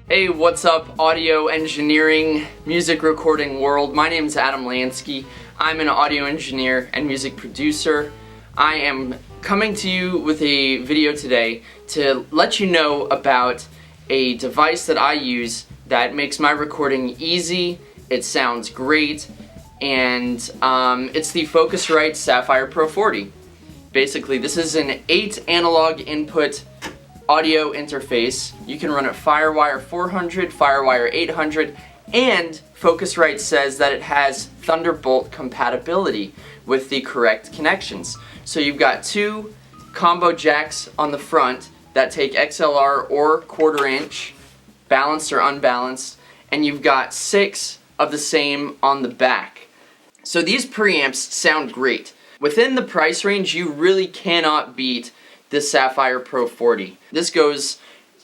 Hey, what's up, audio engineering, music recording world? My name is Adam Lansky. I'm an audio engineer and music producer. I am coming to you with a video today to let you know about a device that I use that makes my recording easy, it sounds great, and it's the Focusrite Saffire PRO 40. Basically, this is an 8 analog input audio interface. You can run it Firewire 400, Firewire 800, and Focusrite says that it has Thunderbolt compatibility with the correct connections. So you've got 2 combo jacks on the front that take XLR or 1/4 inch, balanced or unbalanced, and you've got 6 of the same on the back. So these preamps sound great. Within the price range, you really cannot beat this Saffire PRO 40. This goes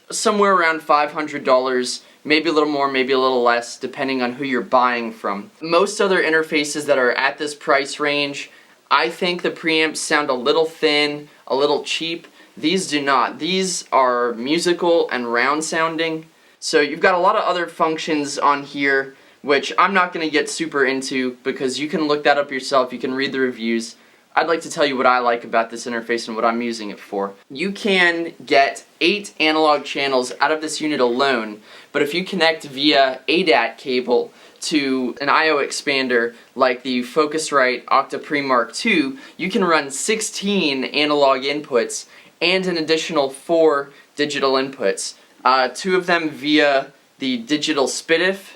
somewhere around $500, maybe a little more, maybe a little less, depending on who you're buying from. Most other interfaces that are at this price range, I think the preamps sound a little thin, a little cheap. These do not. These are musical and round sounding. So you've got a lot of other functions on here, which I'm not going to get super into because you can look that up yourself, you can read the reviews. I'd like to tell you what I like about this interface and what I'm using it for. You can get 8 analog channels out of this unit alone, but if you connect via ADAT cable to an I/O expander like the Focusrite OctoPre Mark II, you can run 16 analog inputs and an additional 4 digital inputs. 2 of them via the digital SPDIF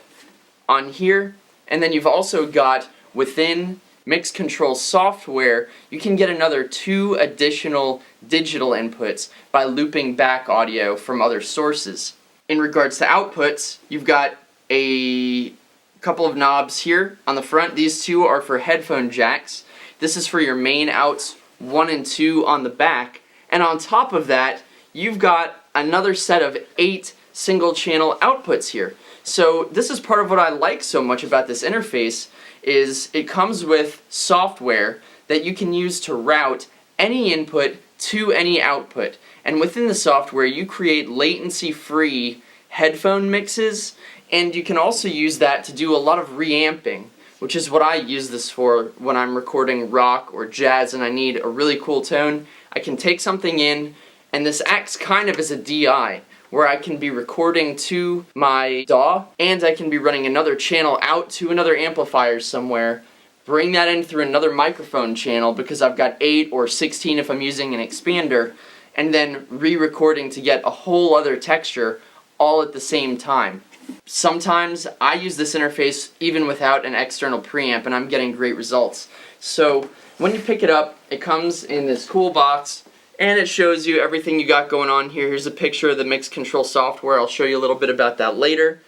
on here, and then you've also got within Mix Control software, you can get another 2 additional digital inputs by looping back audio from other sources. In regards to outputs, you've got a couple of knobs here on the front. These 2 are for headphone jacks. This is for your main outs 1 and 2 on the back. And on top of that, you've got another set of 8 single channel outputs here. So this is part of what I like so much about this interface is it comes with software that you can use to route any input to any output. And within the software you create latency-free headphone mixes, and you can also use that to do a lot of reamping, which is what I use this for when I'm recording rock or jazz and I need a really cool tone. I can take something in, and this acts kind of as a DI, where I can be recording to my DAW, and I can be running another channel out to another amplifier somewhere, bring that in through another microphone channel because I've got 8 or 16 if I'm using an expander, and then re-recording to get a whole other texture all at the same time. Sometimes I use this interface even without an external preamp, and I'm getting great results. So when you pick it up, it comes in this cool box, and it shows you everything you got going on here. Here's a picture of the Mix Control software. I'll show you a little bit about that later.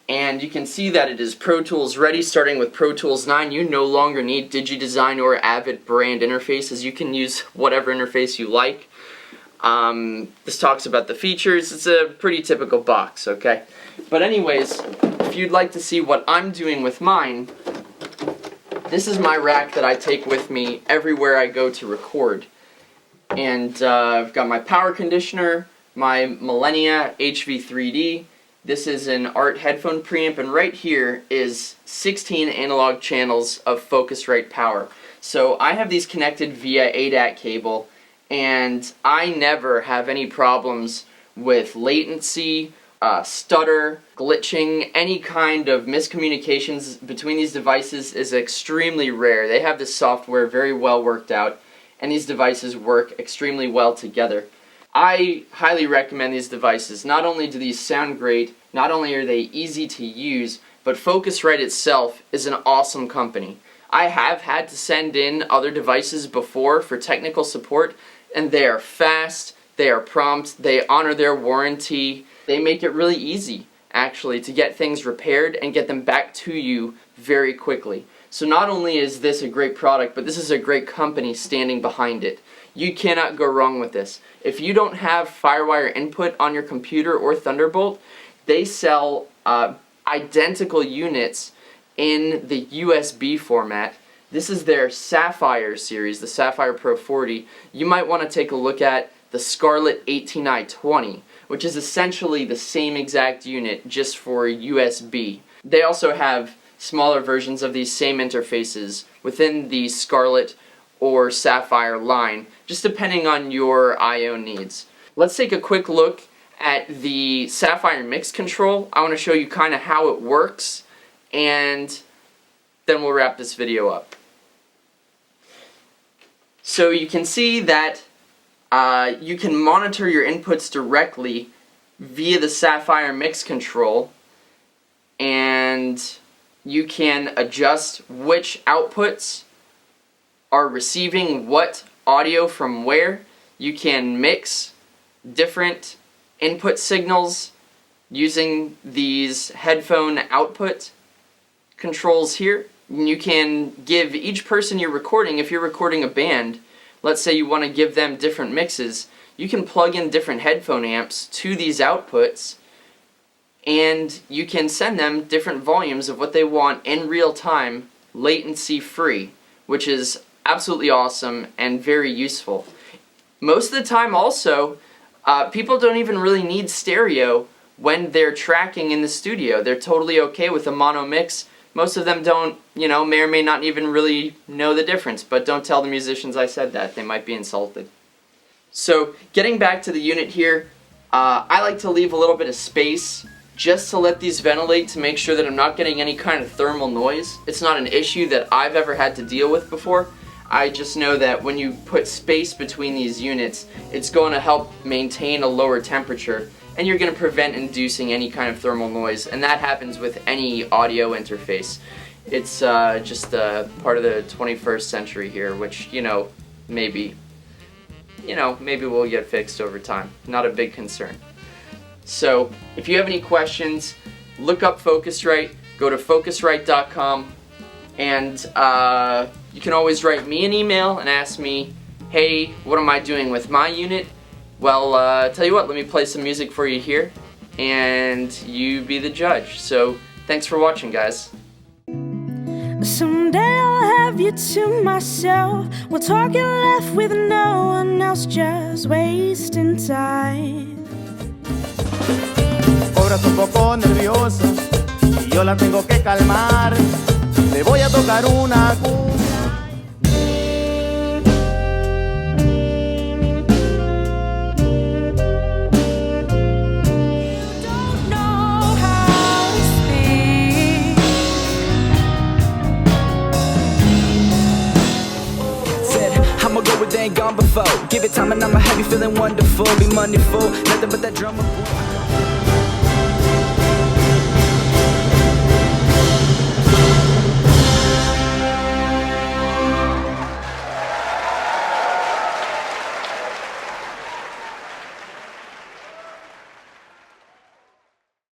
And you can see that it is Pro Tools ready, starting with Pro Tools 9. You no longer need DigiDesign or Avid brand interfaces. You can use whatever interface you like. This talks about the features. It's a pretty typical box, okay? But anyways, if you'd like to see what I'm doing with mine, this is my rack that I take with me everywhere I go to record. And I've got my power conditioner, my Millennia HV3D. This is an Art headphone preamp, and right here is 16 analog channels of Focusrite power. So I have these connected via ADAT cable, and I never have any problems with latency, stutter, glitching. Any kind of miscommunications between these devices is extremely rare. They have this software very well worked out, and these devices work extremely well together. I highly recommend these devices. Not only do these sound great, not only are they easy to use, but Focusrite itself is an awesome company. I have had to send in other devices before for technical support, and they are fast, they are prompt, they honor their warranty. They make it really easy, actually, to get things repaired and get them back to you very quickly. So not only is this a great product, but this is a great company standing behind it. You cannot go wrong with this. If you don't have Firewire input on your computer or Thunderbolt, they sell identical units in the USB format This is their Sapphire series, the Saffire Pro 40. You might want to take a look at the Scarlett 18i20, which is essentially the same exact unit just for USB. They also have smaller versions of these same interfaces within the Scarlett or Sapphire line, just depending on your I/O needs. Let's take a quick look at the Sapphire mix control. I want to show you kind of how it works, and then we'll wrap this video up. So you can see that you can monitor your inputs directly via the Sapphire mix control, and you can adjust which outputs are receiving what audio from where. You can mix different input signals using these headphone output controls here. You can give each person you're recording, if you're recording a band, let's say you want to give them different mixes, you can plug in different headphone amps to these outputs, and you can send them different volumes of what they want in real time, latency free, which is absolutely awesome and very useful. Most of the time also, people don't even really need stereo when they're tracking in the studio. They're totally okay with a mono mix. Most of them don't, may or may not even really know the difference, but don't tell the musicians I said that. They might be insulted. So, getting back to the unit here, I like to leave a little bit of space just to let these ventilate to make sure that I'm not getting any kind of thermal noise. It's not an issue that I've ever had to deal with before. I just know that when you put space between these units, it's going to help maintain a lower temperature, and you're going to prevent inducing any kind of thermal noise, and that happens with any audio interface. It's just part of the 21st century here, which, maybe we'll get fixed over time. Not a big concern. So, if you have any questions, look up Focusrite, go to Focusrite.com, and you can always write me an email and ask me, hey, what am I doing with my unit? Well, tell you what, let me play some music for you here, and you be the judge. So, thanks for watching, guys. Someday I'll have you to myself. We'll talk and laugh with no one else, just wasting time. Ahora está un poco nerviosa y yo la tengo que calmar. Le voy a tocar una cumbia. I'ma go where they ain't gone before. Give it time and I'ma have you feeling wonderful. Be moneyful, nothing but that drama.